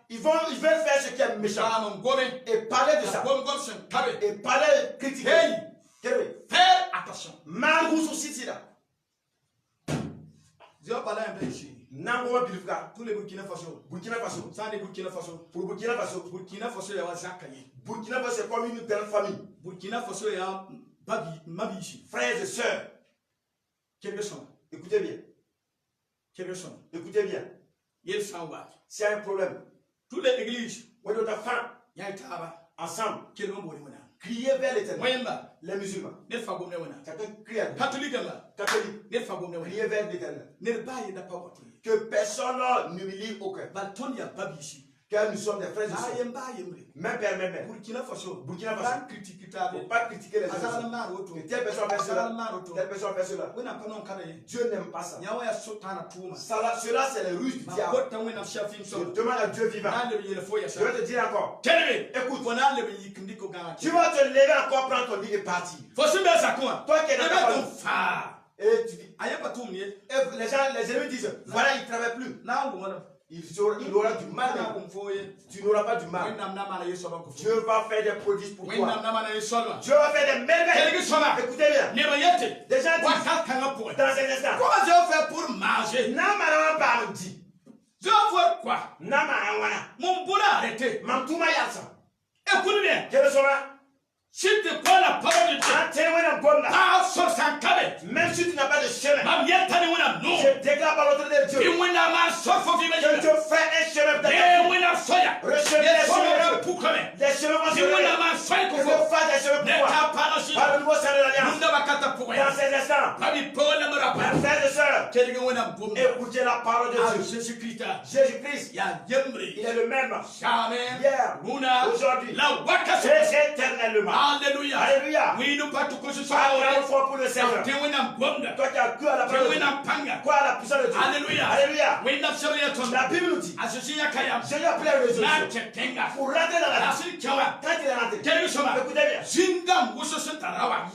[SPEAKER 1] ils veulent faire ce qui est méchant. Et parler de ça. Et parler, critiquer.
[SPEAKER 3] Faire attention. Je vais parler un peu ici. Tous les Burkina Faso. Sans les Burkina Faso.
[SPEAKER 1] Pour Burkina Faso.
[SPEAKER 3] Burkina Faso, il y a Zakaye.
[SPEAKER 1] Burkina Faso, c'est comme une grande famille.
[SPEAKER 3] Burkina Faso, il y a Mabichi.
[SPEAKER 1] Frères et sœurs. Écoutez bien. Écoutez bien. S'il y a un problème,
[SPEAKER 3] toutes les églises,
[SPEAKER 1] ensemble, criez vers l'Éternel. Les musulmans. Chacun crie à Dieu.
[SPEAKER 3] Catholique,
[SPEAKER 1] criez vers l'Éternel. Que personne n'humilie aucun. Car nous sommes des frères et sœurs. Même père, même mère.
[SPEAKER 3] Burkina Faso.
[SPEAKER 1] Il ne faut pas critiquer les autres. Telle personne fait cela. Telle personne fait cela. Dieu n'aime pas ça. Cela, c'est les ruses du diable. Je demande à Dieu vivant. Je vais te dire encore. Écoute. Tu vas te lever encore, prendre ton lit et partir. Toi qui es dans ta famille. Et tu dis, les ennemis disent, voilà, il ne travaille plus. Il aura du mal. Tu n'auras pas du mal. Dieu va faire des prodiges pour toi. Dieu va faire des merveilles. Écoutez bien. Des gens disent dans ces instants,
[SPEAKER 3] comment je vais faire pour manger?
[SPEAKER 1] Je
[SPEAKER 3] vais voir quoi? Mon boulot a arrêté.
[SPEAKER 1] Écoute bien. Quel est son nom?
[SPEAKER 3] Si tu prends la parole de Dieu,
[SPEAKER 1] même si tu n'as pas de chemin,
[SPEAKER 3] je
[SPEAKER 1] déclare par l'autorité de Dieu que Dieu fait un chemin pour ta vie. Des chemins vont se lever. Que Dieu fasse des chemins pour toi. Par le nouveau sang de l'Alliance. Dans ces instants, mes frères et sœurs, écoutez la parole de Dieu. Jésus-Christ, il est le même hier, aujourd'hui, et éternellement.
[SPEAKER 3] Alléluia.
[SPEAKER 1] Alléluia.
[SPEAKER 3] Oui, nous pas tout cause
[SPEAKER 1] pour le Seigneur. Toi qui as cru à la parole de Dieu. Quoi à la puissance de Dieu.
[SPEAKER 3] Alléluia.
[SPEAKER 1] Alléluia.
[SPEAKER 3] La
[SPEAKER 1] Bible nous dit. Jésus a pris la résolution pour rentrer dans la vie. Quand il est rentré, écoutez bien.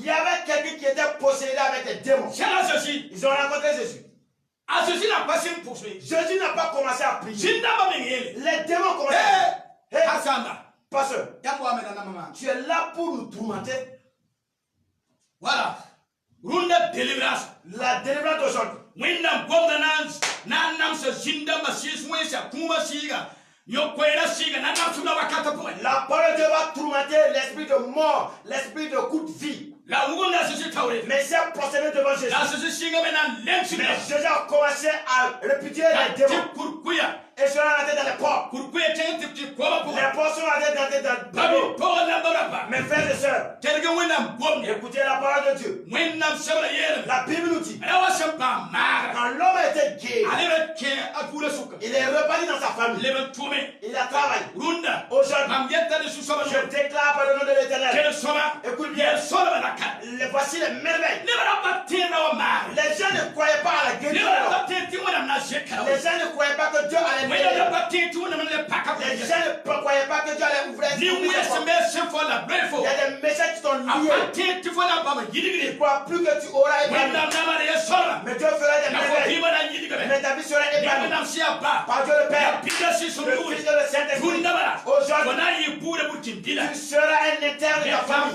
[SPEAKER 1] Il y avait quelqu'un qui était possédé avec des démons. Ils ont rencontré Jésus. Jésus n'a pas commencé à prier. Les démons commencent. Pasteur, tu es là pour nous tourmenter.
[SPEAKER 3] Voilà. Délivrance.
[SPEAKER 1] La délivrance d'aujourd'hui. La parole de Dieu va tourmenter l'esprit de mort, l'esprit de coup de vie. Mais c'est procédé devant Jésus. Mais Jésus a commencé à répudier les démons. Et je suis rentré dans les portes. Les portes sont rentrées dans les portes. Mes frères et sœurs, écoutez la parole de Dieu. La Bible nous dit, quand l'homme était gay, il est reparti dans sa famille. Il a travaillé. Aujourd'hui, je déclare par le nom de l'Éternel. Écoute bien. Voici les merveilles. Les gens ne croyaient pas à la guérison. Les gens ne croyaient pas que Dieu allait m'aider. Les gens ne croyaient pas que Dieu allait ouvrir les portes. Il y a des méchants qui sont liés. Ils ne croient plus que tu auras épanoui. Mais Dieu fera des merveilles. Mais ta vie sera épanouie. Par Dieu le Père, le Fils et le Saint-Esprit. Aujourd'hui, tu seras un interne de ta famille.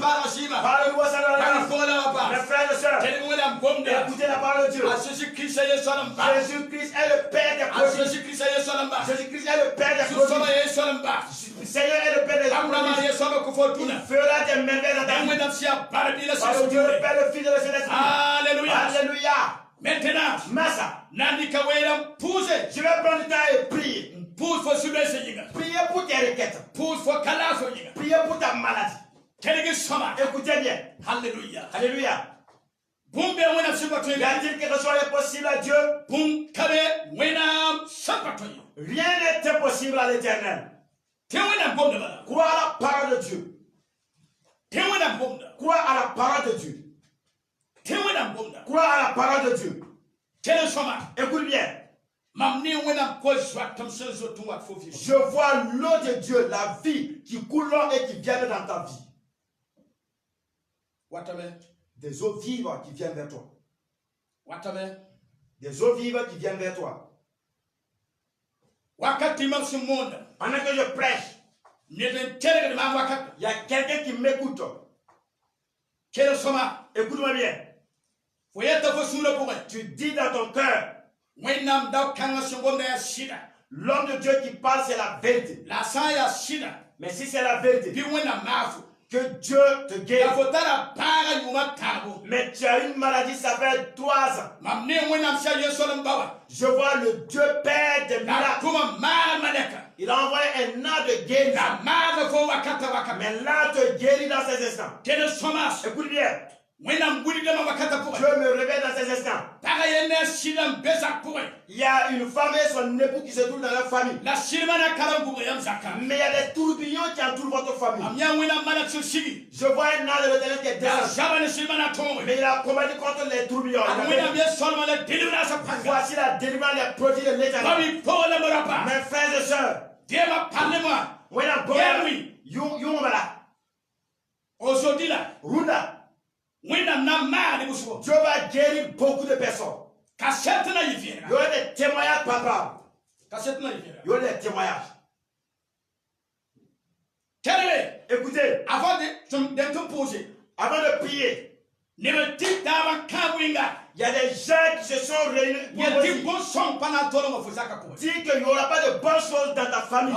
[SPEAKER 1] Par le nouveau sang de la vie. Mes frères et sœurs, écoutez la parole de Dieu. Jésus-Christ est le Père des prodiges. Jésus-Christ est le Père des prodiges. Le Seigneur est le Père des prodiges. Il fera des merveilles dans ta vie. Par le Dieu le Père, le Fils et le Saint-Esprit.
[SPEAKER 2] Alléluia.
[SPEAKER 1] Alléluia.
[SPEAKER 2] Maintenant,
[SPEAKER 1] Massa,
[SPEAKER 2] je
[SPEAKER 1] vais prendre du temps et prier.
[SPEAKER 2] Priez
[SPEAKER 1] pour tes requêtes. Priez pour ta maladie. Écoutez bien.
[SPEAKER 2] Alléluia.
[SPEAKER 1] Alléluia. Y a-t-il quelque chose de possible à Dieu? Rien n'est impossible à l'Éternel. Crois à la parole de Dieu. Crois à la parole de Dieu. Crois à la parole de Dieu. Écoute bien. Je vois l'eau de Dieu, la vie qui coule et qui vient dans ta vie. Des eaux vives qui viennent vers toi. Des eaux vives qui viennent vers toi. Pendant que je prêche, il y a quelqu'un qui m'écoute. Écoute-moi bien. Tu dis dans ton cœur, l'homme de Dieu qui parle, c'est la vérité. Mais si c'est la vérité, que Dieu te guérit. Mais tu as une maladie, ça fait 3 ans. Je vois le Dieu Père des miracles. Il a envoyé un an de guérison. Mais là, te guérit dans ces instants. Écoute bien. Dieu me réveille dans ces instants. Il y a une femme et son époux qui se trouvent dans leur famille. Mais il y a des tourbillons qui entourent votre famille. Je vois un ange de l'Éternel qui est descendu. Mais il a combattu contre les tourbillons. Voici la délivrance des produits de l'Éternel. Mes frères et sœurs,
[SPEAKER 2] aujourd'hui là,
[SPEAKER 1] Dieu va guérir beaucoup de personnes. Il y aura des témoignages, papa. Il y aura des témoignages. Écoutez, avant de prier, il y a des gens qui se sont réunis pour dire qu'il n'y aura pas de bonnes choses dans ta famille.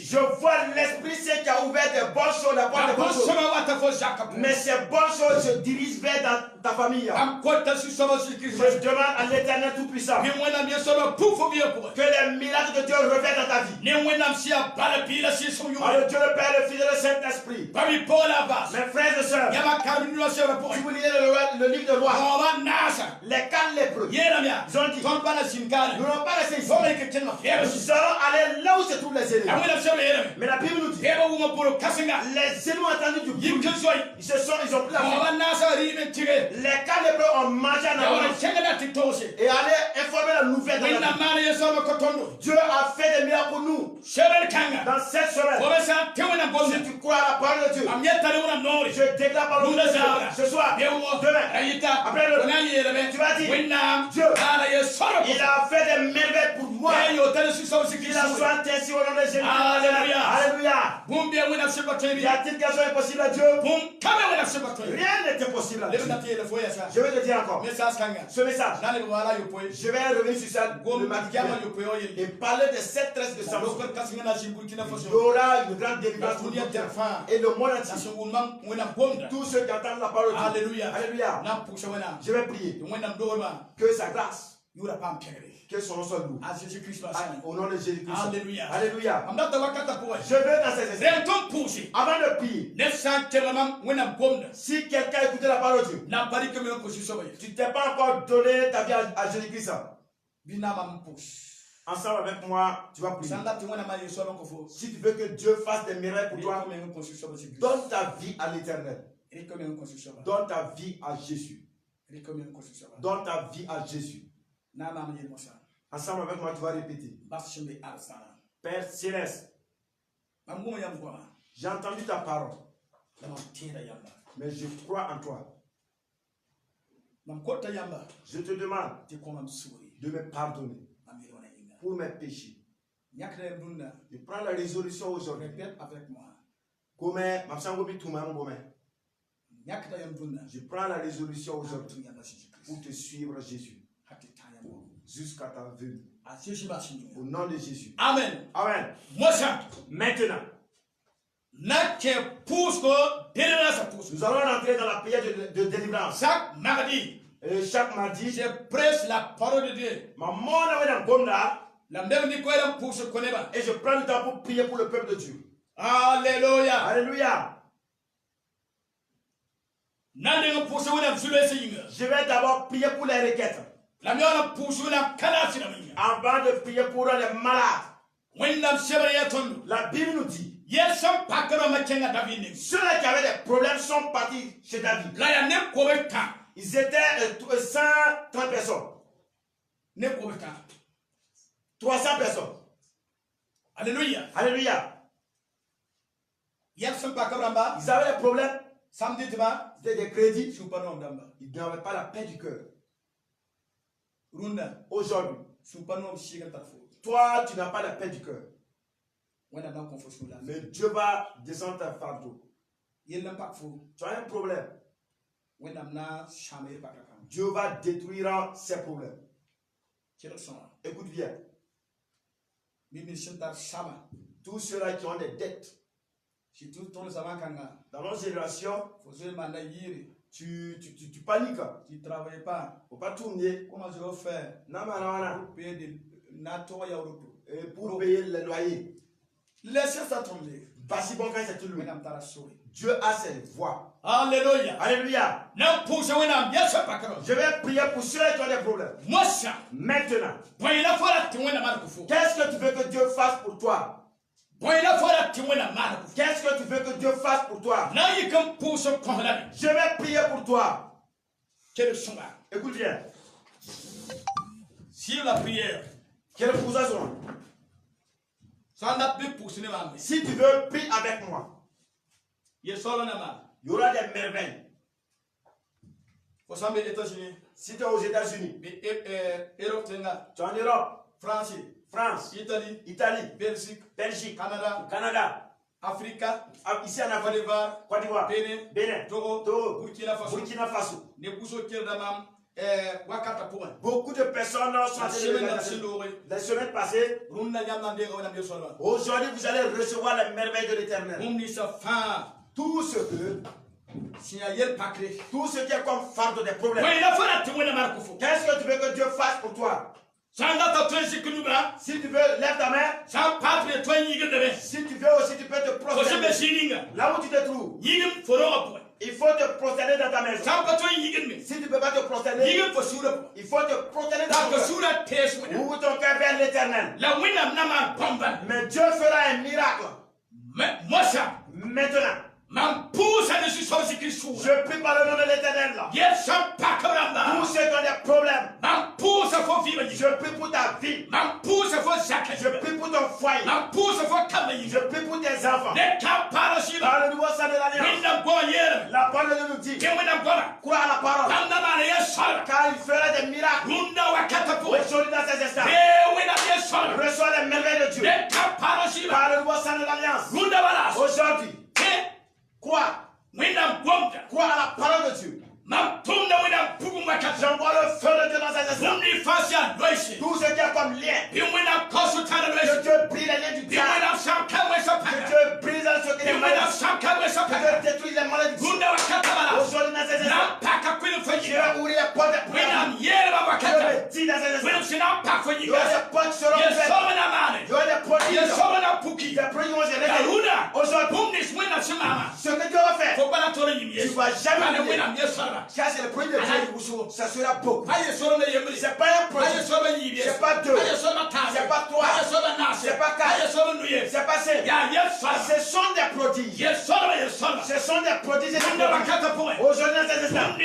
[SPEAKER 1] Je vois l'Esprit Saint qui a ouvert des bonnes choses, la porte des bonnes choses. Mais ces bonnes choses se dirigent vers dans ta famille. Je demande à l'Éternel Tout-Puissant que les miracles de Dieu reviennent dans ta vie. Par le Dieu le Père, le Fils et le Saint-Esprit. Mes frères et sœurs, si vous lisez le livre de Roi, les 4 lépreux, ils ont dit, nous n'allons pas rester ici. Nous allons aller là où se trouvent les ennemis. Mais la Bible nous dit, les ennemis ont entendu du bruit. Ils ont pris la fuite. Les 4 lépreux ont mangé en avance et allaient informer la nouvelle de la vie. Dieu a fait des miracles pour nous. Dans cette semaine, si tu crois à la parole de Dieu, je déclare par le nom de Dieu, ce soir, demain, après le tu vas dire, Dieu, il a fait des merveilles pour moi. Il a soigné ainsi au nom de Jésus. Alléluia. Y a-t-il quelque chose impossible à Dieu? Rien n'est impossible à Dieu. Je vais te dire encore ce message. Je vais revenir sur ça le matin et parler de cette tresse de Samson. Il y aura une grande délivrance pour et le monde entier. Tous ceux qui entendent la parole de Dieu. Alléluia. Je vais prier que sa grâce, que son nom soit loué. Au nom de Jésus-Christ.
[SPEAKER 2] Alléluia.
[SPEAKER 1] Alléluia. Je veux dans ces instants, avant de prier, si quelqu'un écoutait la parole de Dieu, tu ne t'es pas encore donné ta vie à Jésus-Christ. Ensemble avec moi, tu vas prier. Si tu veux que Dieu fasse des miracles pour toi, donne ta vie à l'Éternel. Donne ta vie à Jésus.
[SPEAKER 2] Donne ta vie à Jésus. Ensemble avec moi, tu vas répéter. Père Céleste, j'ai entendu ta parole, mais je crois en toi. Je te demande de me pardonner pour mes péchés. Je prends la résolution aujourd'hui.
[SPEAKER 3] Répète avec moi.
[SPEAKER 2] Je prends la résolution aujourd'hui pour te suivre, Jésus, jusqu'à ta venue. Au nom de Jésus.
[SPEAKER 1] Amen.
[SPEAKER 2] Amen. Maintenant, nous allons entrer dans la prière de délivrance.
[SPEAKER 1] Chaque mardi,
[SPEAKER 2] Et chaque mardi,
[SPEAKER 1] je prêche la parole de Dieu.
[SPEAKER 2] Et je prends le temps pour prier pour le peuple de Dieu.
[SPEAKER 1] Alléluia.
[SPEAKER 2] Alléluia. Je vais d'abord prier pour les requêtes. Avant de prier pour les malades. La Bible nous dit, ceux-là qui avaient des problèmes sont partis chez David. Ils étaient 130 personnes. 300 personnes.
[SPEAKER 1] Alléluia.
[SPEAKER 2] Alléluia. Ils avaient des problèmes. C'était des crédits. Ils n'avaient pas la paix du cœur. Aujourd'hui, toi, tu n'as pas la paix du cœur. Mais Dieu va descendre ta fardeau. Tu as un problème. Dieu va détruire ces problèmes. Écoute bien. Tous ceux-là qui ont des dettes. Dans nos générations, tu paniques.
[SPEAKER 3] Tu ne travailles pas.
[SPEAKER 2] Il ne faut pas tourner.
[SPEAKER 3] Comment je vais faire
[SPEAKER 2] pour payer les loyers.
[SPEAKER 3] Laissez ça tomber.
[SPEAKER 2] Dieu a ses voies.
[SPEAKER 1] Alléluia.
[SPEAKER 2] Alléluia. Je vais prier pour ceux qui ont des problèmes. Maintenant, qu'est-ce que tu veux que Dieu fasse pour toi? Qu'est-ce que tu veux que Dieu fasse pour toi? Je vais prier pour toi. Écoute bien.
[SPEAKER 1] Si la prière,
[SPEAKER 2] Quelle poussation? Si tu veux, prie avec moi. Il y aura des merveilles. Si tu es aux États-Unis, tu es en Europe, France, Italie, Belgique, Canada,
[SPEAKER 3] Afrique,
[SPEAKER 2] ici en Afrique, Côte d'Ivoire, Bénin, Togo, Burkina Faso. Beaucoup de personnes sont en train de la semaine passée. Aujourd'hui, vous allez recevoir les merveilles de l'Éternel. Tout ce qui est comme fardeau des problèmes. Qu'est-ce que tu veux que Dieu fasse pour toi? Si tu veux, lève ta main. Si tu veux aussi, tu peux te prosterner. Là où tu te trouves, il faut te prosterner dans ta maison. Si tu ne peux pas te prosterner, il faut te prosterner dans ton cœur. Ouvre ton cœur vers l'Éternel. Mais Dieu fera un miracle. Maintenant, je prie par le nom de l'Éternel. Tous ceux qui ont des problèmes, je prie pour ta vie. Je prie pour ton foyer. Je prie pour tes enfants. Par le nouveau sang de l'Alliance, la parole nous dit, crois à la parole, car il fera des miracles. Aujourd'hui dans ces instants, reçois les merveilles de Dieu. Par le nouveau sang de l'Alliance, aujourd'hui, crois à la parole de Dieu. J'envoie le feu de Dieu dans ces instants. Tout ce qui est comme lien, que Dieu brise les liens du diable. Que Dieu brise ce qui est que Dieu détruise les malédictions. Aujourd'hui dans ces instants, Dieu va ouvrir les portes des problèmes. Dieu dit dans ces instants, il y aura des portes qui seront ouvertes. Il y aura des prodiges. Des prodiges vont se révéler. Aujourd'hui, ce que Dieu va faire, tu ne vas jamais oublier. Ça c'est le produit de Dieu. Ça sera beaucoup. C'est pas un produit. C'est pas deux. C'est pas trois. C'est pas quatre. C'est pas cinq. Ce sont des prodiges. Ce sont des prodiges. Aujourd'hui dans ces instants,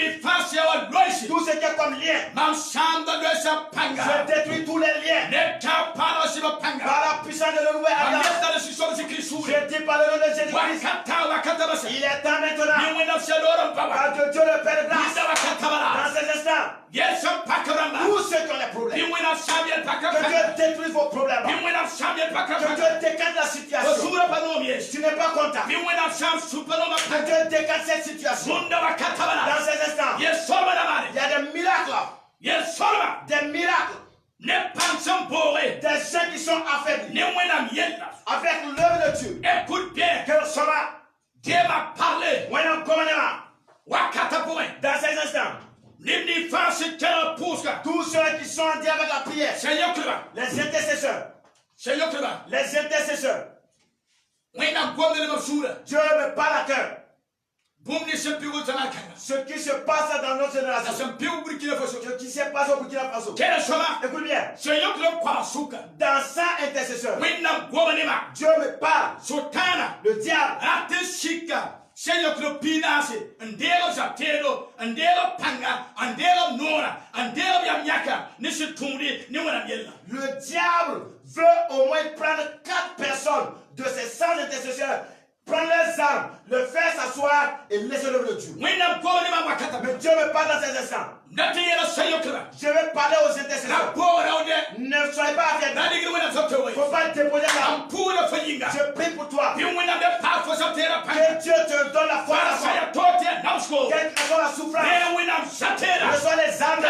[SPEAKER 2] tout
[SPEAKER 1] comme lien. Je détruis tous les liens. Par la puissance de la nouvelle alliance. Je dis par le nom de Jésus-Christ. Il est temps maintenant. Que Dieu le Père de grâce. Dans ces instants. Tous ceux qui ont des problèmes. Que Dieu détruise vos problèmes. Que Dieu décante la situation. Tu n'es pas content. Que Dieu décante cette situation. Dans ces instants. Il y a des miracles. Des miracles. Des gens qui sont affaiblis. Avec l'œuvre de Dieu.
[SPEAKER 2] Écoute bien.
[SPEAKER 1] Que sera.
[SPEAKER 2] Dieu m'a parlé.
[SPEAKER 1] Dans ces instants. Tous ceux qui sont en diable avec la prière. Les intercesseurs. Les intercesseurs. Dieu me parle à cœur. Ce qui se passe dans notre génération. Ce qui se passe au Burkina Faso. Écoute bien. Dans 100 intercesseurs. Dieu me parle. Le diable.
[SPEAKER 2] Seigneur que le pinase, un déro zatero, un déro panga, un déro nora, un déro yamyaka, ne se tourner, ne wana miella.
[SPEAKER 1] Le diable veut au moins prendre 4 personnes de ces 100 intercesseurs, prendre les armes, le faire s'asseoir et laisser l'œuvre de Dieu. Mais Dieu me parle dans ces instants. Je vais parler aux intercesseurs. Ne soyez pas affaiblis. Il ne faut pas déposer l'arme. Je prie pour toi. Que Dieu te donne la foi. Quelle que soit la souffrance. Reçois les armes.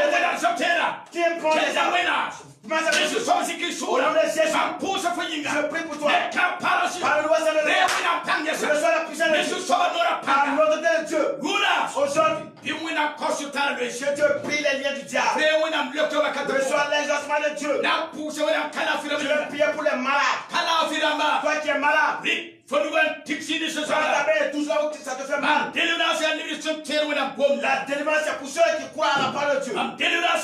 [SPEAKER 1] Qui prend les armes. Je prie pour toi. Par le loi de Dieu. Reçois la puissance de Dieu. Par l'ordre de Dieu. Aujourd'hui. Je te prie les liens du diable. Reçois l'exaucement de Dieu. Je vais prier pour les malades. Toi qui es malade. Tout là où ça te fait mal. La délivrance c'est pour ceux qui croient à la parole de Dieu. La délivrance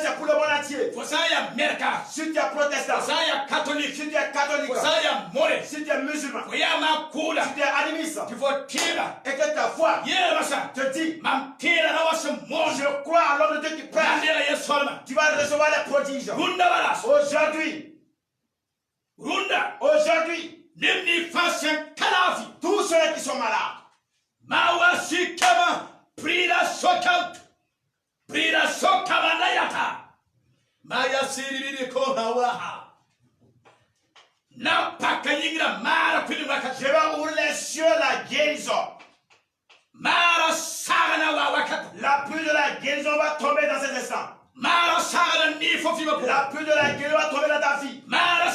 [SPEAKER 1] c'est pour le monde entier. Si tu es protestant, si tu es catholique, si tu es musulman, si tu es animiste, et que ta foi te dit, je crois à l'homme de Dieu qui prêche, tu vas recevoir les prodiges. Aujourd'hui, tous ceux qui sont malades, je vais ouvrir les cieux, la guérison. La pluie de la guérison va tomber dans cet instant. La pluie de la guérison va tomber dans ta vie. La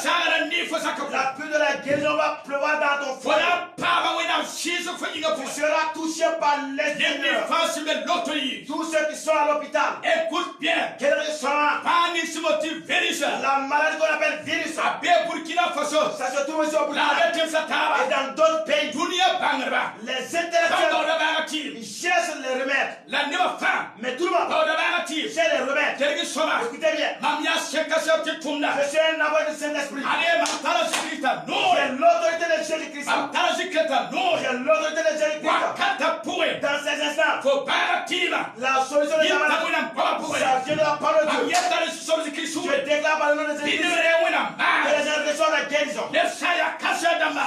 [SPEAKER 1] pluie de la guérison va pleuvoir dans ton foyer. Tu seras touché par l'esprit. Tous ceux qui sont à l'hôpital.
[SPEAKER 2] Écoute bien.
[SPEAKER 1] Quel restaurant? La maladie qu'on appelle virus. Ça se trouve ici au Burkina. Et dans d'autres pays. Les intellectuels, ils cherchent les remèdes. Mais tout le monde cherche les remèdes. Écoutez bien. Je suis un envoyé du Saint-Esprit. J'ai l'autorité de Jésus-Christ. J'ai l'autorité de Jésus-Christ. Dans ces instants, la solution de la maladie, ça vient de la parole de Dieu. Je déclare par le nom de Jésus-Christ que les gens reçoivent la guérison.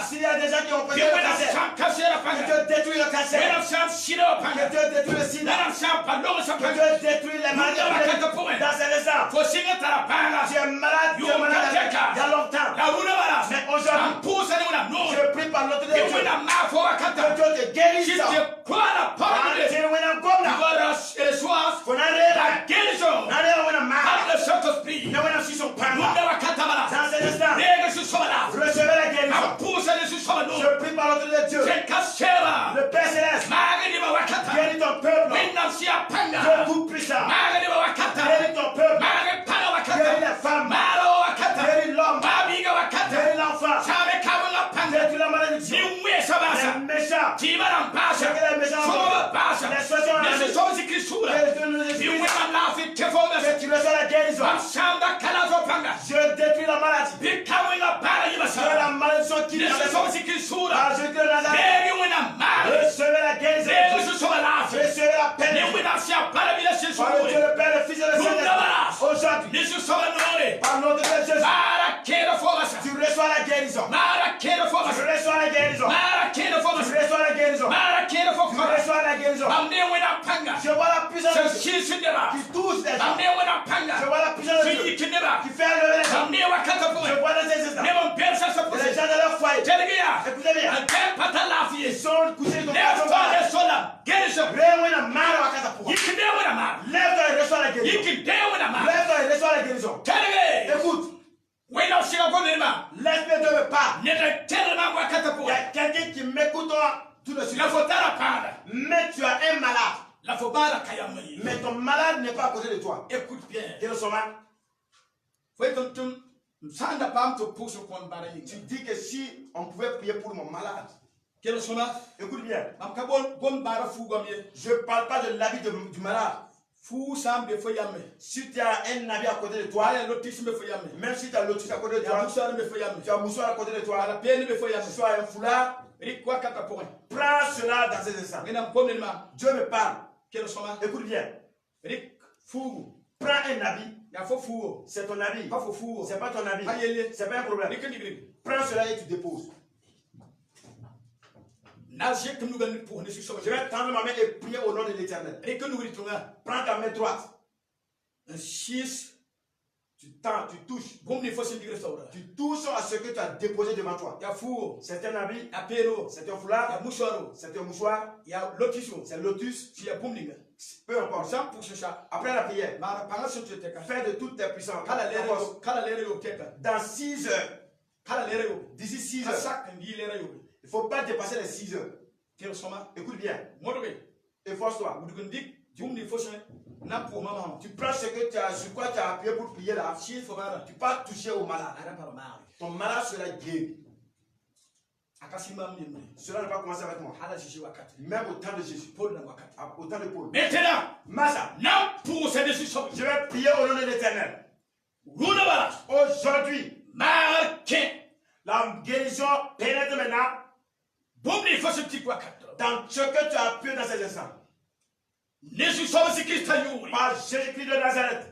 [SPEAKER 1] S'il y a des gens qui ont perdu le cancer, que Dieu détruit le cancer. Que Dieu détruit le sida. Que Dieu détruit les maladies. Dans ces instants, tu es malade, il y a longtemps. Mais aujourd'hui, je prie par l'autorité de Dieu. Que Dieu te guérisse. La guérison. Dans ces instants, recevez la guérison. Je prie par l'autorité de Dieu. Le Père Céleste, guéris ton peuple. Dieu tout-puissant, guéris ton peuple. Guéris les femmes. Guéris l'homme. Guéris l'enfant. Guéris la malédiction. Les méchants. Que les méchants. Les soignants. Que tu reçois la guérison. Je détruis la maladie. La malédiction qui nous recevez la guérison. Recevez la paix. Aujourd'hui, par l'ordre de Jésus, tu reçois la guérison. Tu reçois la guérison. Tu reçois la guérison. Tu reçois la guérison. Je vois la puissance de Dieu qui touche les gens. Je vois la puissance de Dieu qui fait lever les gens. Je vois dans ces instants les gens de leur foyer. Écoutez bien. Ils sont couchés comme ça. Lève-toi et reçois la guérison. Lève-toi et reçois la guérison. Écoute. Laisse-moi de me parler. Il y a quelqu'un qui m'écoute tout de suite. Mais tu as un malade. Mais ton malade n'est pas à côté de toi.
[SPEAKER 3] Écoute bien.
[SPEAKER 1] Quel est son mal? Tu dis que si on pouvait prier pour mon malade. Écoute bien. Je ne parle pas de l'habit du malade. Si tu as un habit à côté de toi, même si tu as l'autisme à côté de toi, tu as un mouchoir à côté de toi, tu as un foulard, prends cela dans ces instants. Dieu me parle. Écoute bien. Prends un habit. C'est ton habit. C'est pas ton habit. C'est pas un problème. Prends cela et tu déposes. Je vais tendre ma main et prier au nom de l'Éternel. Prends ta main droite. Tu tends, tu touches. Tu touches à ce que tu as déposé devant toi. C'est un habit. C'est un foulard. C'est un mouchoir. C'est lotus. Peu importe. Après la prière, fais de toutes tes puissances. Dans 6 heures. D'ici 6 heures. Il ne faut pas dépasser les 6 heures. Écoute bien. Efforce-toi. Tu prends ce que tu as, sur quoi tu as appuyé pour prier là. Tu ne pas toucher au malade. Ton malade sera guéri. Cela ne va pas commencer avec moi. Même au temps de Jésus. Au temps de Paul. Maintenant, je vais prier au nom de l'Éternel. Aujourd'hui, la guérison pénètre maintenant dans ce que tu as appuyé dans ces instants. Par Jésus-Christ de Nazareth.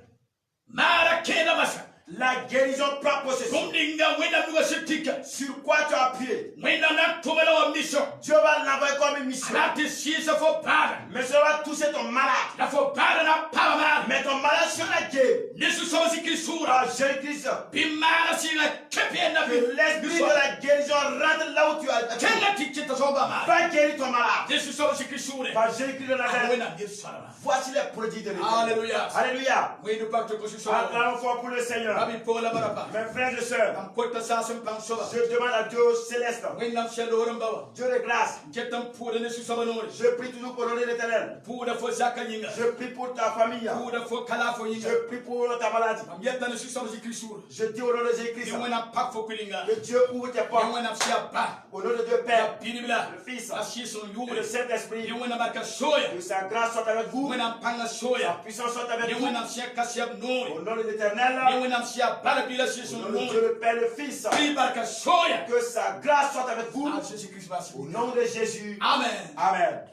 [SPEAKER 1] La guérison prend possession. Sur quoi tu as appuyé? Dieu va l'envoyer comme une mission. Mais ça va toucher ton malade. Mais ton malade sera guéri. Par Jésus-Christ. Que l'esprit de la guérison rentre là où tu as. Va guérir ton malade. Par Jésus-Christ de Nazareth. Voici les produits de l'Éternel.
[SPEAKER 3] Alléluia.
[SPEAKER 1] Alléluia.
[SPEAKER 3] Acclamons
[SPEAKER 1] fort pour le Seigneur. Mes frères et sœurs, je demande à Dieu céleste, Dieu de grâce, je prie toujours pour l'honneur de l'Éternel. Je prie pour ta famille. Je prie pour ta maladie. Je dis au nom de Jésus-Christ que Dieu ouvre tes portes. Au nom de Dieu Père, le Fils et le Saint-Esprit, que sa grâce soit avec vous, sa puissance soit avec vous. Au nom de l'Éternel, au nom de Dieu le Père, le Fils, que sa grâce soit avec vous. Au nom de Jésus.
[SPEAKER 3] Amen.
[SPEAKER 1] Amen.